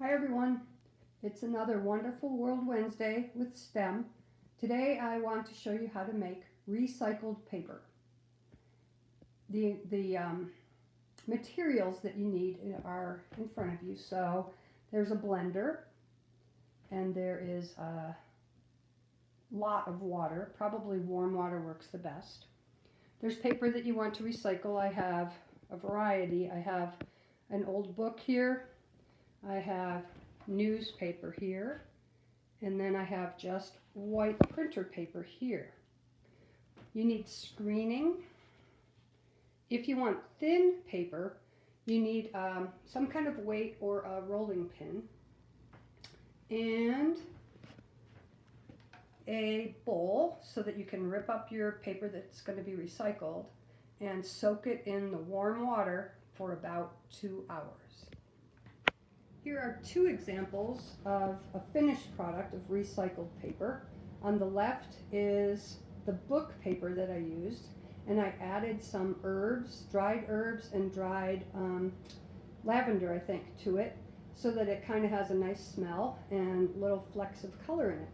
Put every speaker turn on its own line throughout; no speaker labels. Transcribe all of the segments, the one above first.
Hi everyone, it's another Wonderful World Wednesday with STEM. Today I want to show you how to make recycled paper. The materials that you need are in front of you. So there's a blender and there is a lot of water, probably warm water works the best. There's paper that you want to recycle. I have a variety. I have an old book here. I have newspaper here, and then I have just white printer paper here. You need screening. If you want thin paper, you need some kind of weight or a rolling pin, and a bowl so that you can rip up your paper that's going to be recycled and soak it in the warm water for about 2 hours. Here are two examples of a finished product of recycled paper. On the left is the book paper that I used, and I added some herbs, dried herbs and dried lavender, I think, to it so that it kind of has a nice smell and little flecks of color in it.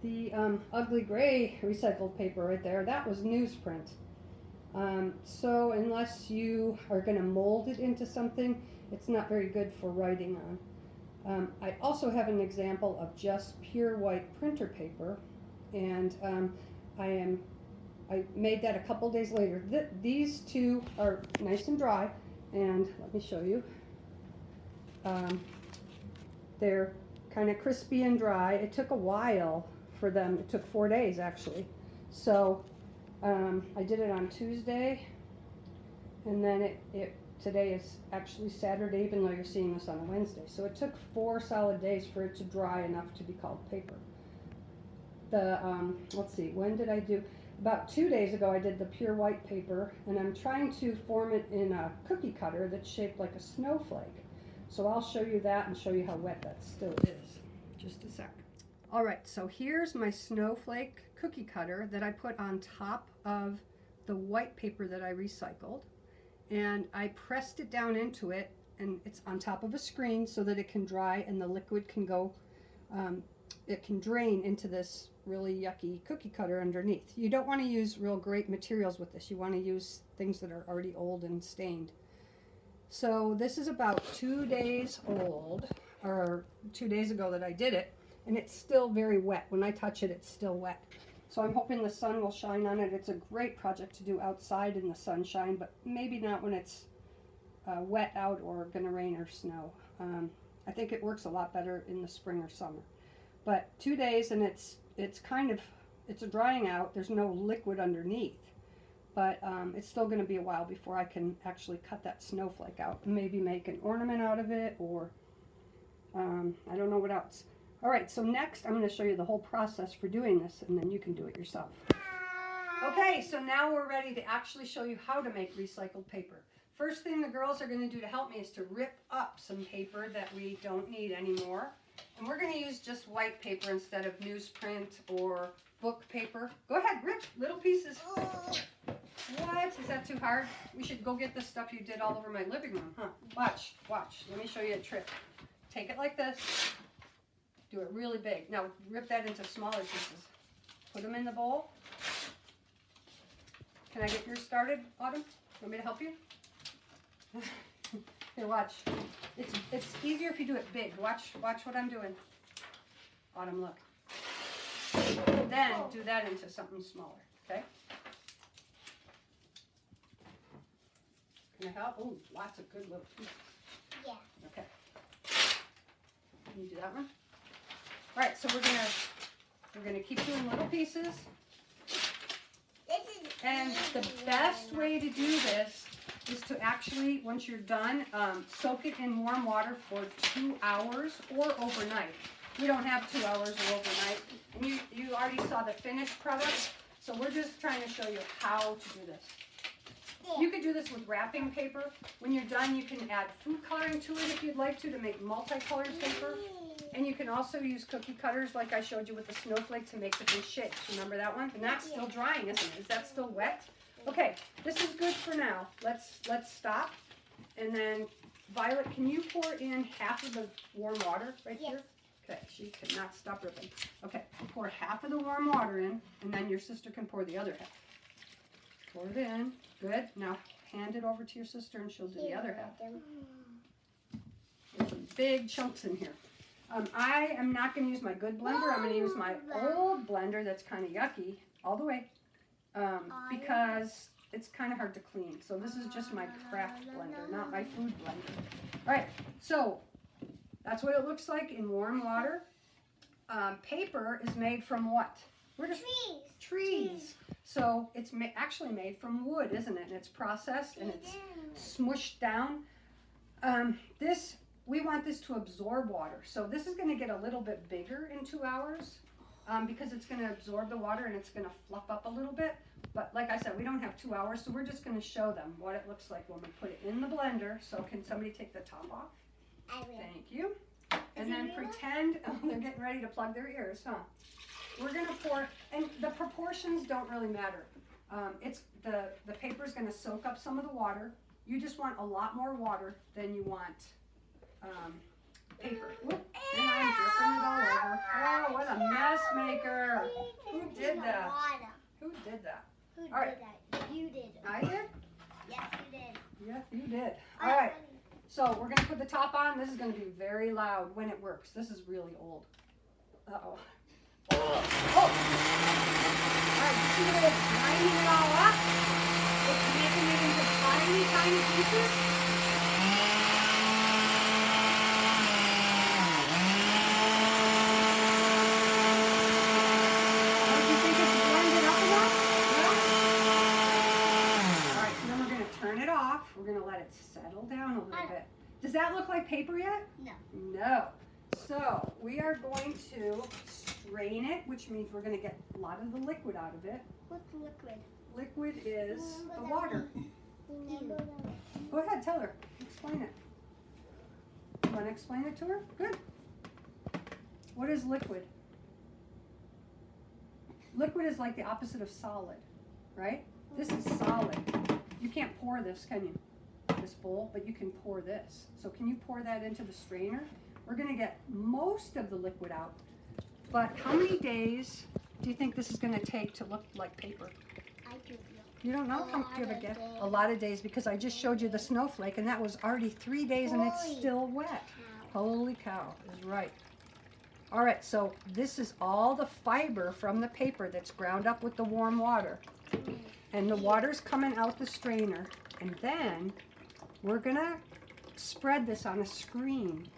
The ugly gray recycled paper right there, that was newsprint. So unless you are going to mold it into something, it's not very good for writing on. I also have an example of just pure white printer paper, and I made that a couple days later. These two are nice and dry, and let me show you. They're kind of crispy and dry. It took a while for them. It took 4 days actually. So I did it on Tuesday, and then today is actually Saturday, even though you're seeing this on a Wednesday. So it took 4 solid days for it to dry enough to be called paper. Let's see, when did I do? About 2 days ago I did the pure white paper, and I'm trying to form it in a cookie cutter that's shaped like a snowflake. So I'll show you that and show you how wet that still is. Just a sec. All right, so here's my snowflake cookie cutter that I put on top of the white paper that I recycled. And I pressed it down into it, and it's on top of a screen so that it can dry and the liquid can go, it can drain into this really yucky cookie cutter underneath. You don't want to use real great materials with this. You want to use things that are already old and stained. So this is about 2 days old, or 2 days ago that I did it, and it's still very wet. When I touch it, it's still wet. So I'm hoping the sun will shine on it. It's a great project to do outside in the sunshine, but maybe not when it's wet out or going to rain or snow. I think it works a lot better in the spring or summer. But 2 days, and it's drying out. There's no liquid underneath, but it's still going to be a while before I can actually cut that snowflake out and maybe make an ornament out of it, or I don't know what else. All right, so next I'm going to show you the whole process for doing this, and then you can do it yourself. Okay, so now we're ready to actually show you how to make recycled paper. First thing the girls are going to do to help me is to rip up some paper that we don't need anymore. And we're going to use just white paper instead of newsprint or book paper. Go ahead, rip little pieces. What? Is that too hard? We should go get the stuff you did all over my living room, huh? Watch, watch. Let me show you a trick. Take it like this. Do it really big. Now rip that into smaller pieces. Put them in the bowl. Can I get yours started, Autumn? Want me to help you? Here, watch. It's easier if you do it big. Watch what I'm doing. Autumn, look. Then do that into something smaller, okay? Can I help? Oh, lots of good little pieces.
Yeah.
Okay. Can you do that one? All right, so we're gonna keep doing little pieces. And the best way to do this is to actually, once you're done, soak it in warm water for 2 hours or overnight. We don't have 2 hours or overnight. And you already saw the finished product, so we're just trying to show you how to do this. You could do this with wrapping paper. When you're done, you can add food coloring to it if you'd like to make multicolored paper. And you can also use cookie cutters like I showed you with the snowflake to make different shapes. Remember that one? And that's still drying, isn't it? Is that still wet? Okay, this is good for now. Let's stop and then Violet, can you pour in half of the warm water right
Yes.
here? Okay, she cannot stop ripping. Okay, pour half of the warm water in, and then your sister can pour the other half. Pour it in. Good. Now hand it over to your sister, and she'll do the other half. There's some big chunks in here. I am not going to use my good blender. I'm going to use my old blender that's kind of yucky all the way because it's kind of hard to clean. So this is just my craft blender, not my food blender. All right, so that's what it looks like in warm water. Paper is made from what? Trees. So it's actually made from wood, isn't it? And it's processed and it's smushed down. We want this to absorb water. So this is going to get a little bit bigger in 2 hours because it's going to absorb the water and it's going to fluff up a little bit. But like I said, we don't have 2 hours, so we're just going to show them what it looks like when we put it in the blender. So can somebody take the top off?
I will.
Thank you. And then pretend they're getting ready to plug their ears, huh? We're going to pour, and the proportions don't really matter. The paper's going to soak up some of the water. You just want a lot more water than you want paper. Whoop, and I'm dripping it all over. Oh, what a mess maker. Who did that? Who did that?
Who
All right.
did that? You did.
I did?
Yes, you did.
Yes, you did. All right. So we're going to put the top on. This is going to be very loud when it works. This is really old. Uh-oh. Oh! All right, you see the way it's grinding it all up? It's making it into tiny, tiny pieces. Don't you think it's blended up enough? No? All right, so then we're going to turn it off. We're going to let it settle down a little bit. Does that look like paper yet?
No.
No. So we are going to strain it, which means we're going to get a lot of the liquid out of it.
What's liquid?
Liquid is the water.
Ew.
Go ahead, tell her. Explain it. You want to explain it to her? Good. What is liquid? Liquid is like the opposite of solid, right? This is solid. You can't pour this, can you? This bowl, but you can pour this. So can you pour that into the strainer? We're going to get most of the liquid out, but how many days do you think this is going to take to look like paper?
I don't know.
You don't know? How do you have a guess? A lot of days, because I just showed you the snowflake and that was already 3 days and it's
Holy
still wet. Holy cow is right. All right, so this is all the fiber from the paper that's ground up with the warm water. And the water's coming out the strainer. And then we're going to spread this on a screen.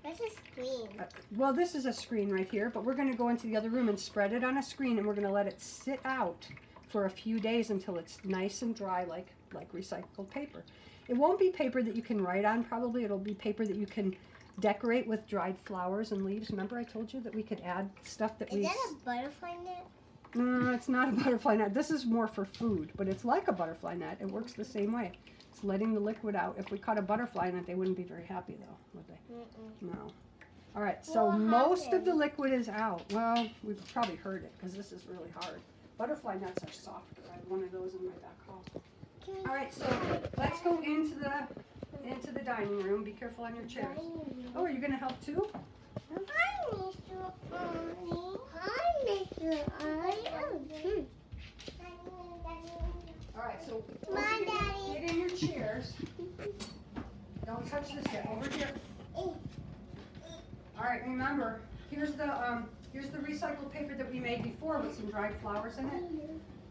Where's the screen?
Well, this is a screen right here, but we're going to go into the other room and spread it on a screen, and we're going to let it sit out for a few days until it's nice and dry like recycled paper. It won't be paper that you can write on, probably. It'll be paper that you can decorate with dried flowers and leaves. Remember I told you that we could add stuff that
Is that a butterfly net?
No, it's not a butterfly net. This is more for food, but it's like a butterfly net. It works the same way. It's letting the liquid out. If we caught a butterfly in it, they wouldn't be very happy, though, would they? No. All right, so
What
most of
happened?
the liquid is out. Well, we've probably heard it because this is really hard. Butterfly nuts are softer. I have one of those in my back hall. All right, so let's go into the dining room. Be careful on your chairs. Oh, are you going to help too?
Hi, Mr. Arnie. Hi, Mr. Arnie.
All right, so
Come on, Daddy.
get in your chairs. Don't touch this yet. Over here. All right, remember, here's the recycled paper that we made before with some dried flowers in it.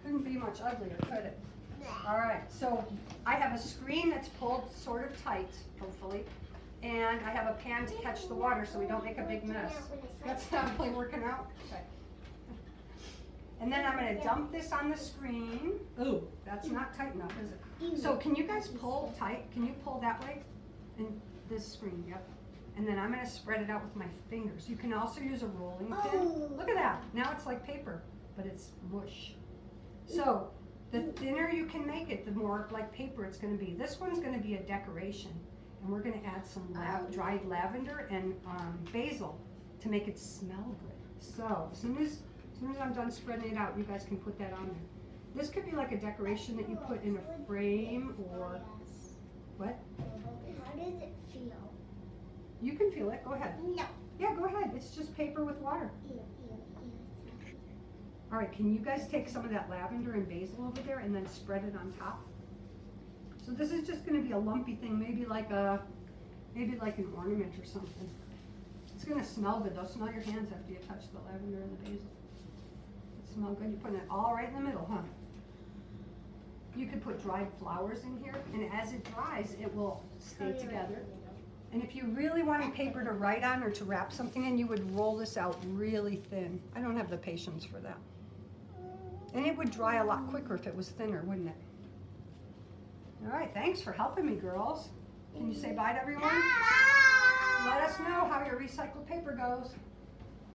Couldn't be much uglier, could it? All right, so I have a screen that's pulled sort of tight, hopefully, and I have a pan to catch the water so we don't make a big mess. That's not really working out. Okay. And then I'm going to dump this on the screen. Ooh, that's not tight enough, is it? So can you guys pull tight? Can you pull that way? And this screen, yep. And then I'm going to spread it out with my fingers. You can also use a rolling pin. Look at that. Now it's like paper, but it's mush. So the thinner you can make it, the more like paper it's going to be. This one's going to be a decoration. And we're going to add some dried lavender and basil to make it smell good. So as soon as I'm done spreading it out, you guys can put that on there. This could be like a decoration that you put in a frame or what?
How does it feel?
You can feel it. Go ahead.
No.
Yeah, go ahead. It's just paper with water. All right, can you guys take some of that lavender and basil over there and then spread it on top? So this is just going to be a lumpy thing, maybe like an ornament or something. It's going to smell good though. Smell your hands after you touch the lavender and the basil. It smells good. You're putting it all right in the middle, huh? You could put dried flowers in here, and as it dries, it will stay together. And if you really wanted paper to write on or to wrap something in, you would roll this out really thin. I don't have the patience for that. And it would dry a lot quicker if it was thinner, wouldn't it? All right, thanks for helping me, girls. Can you say bye to everyone?
Bye.
Let us know how your recycled paper goes.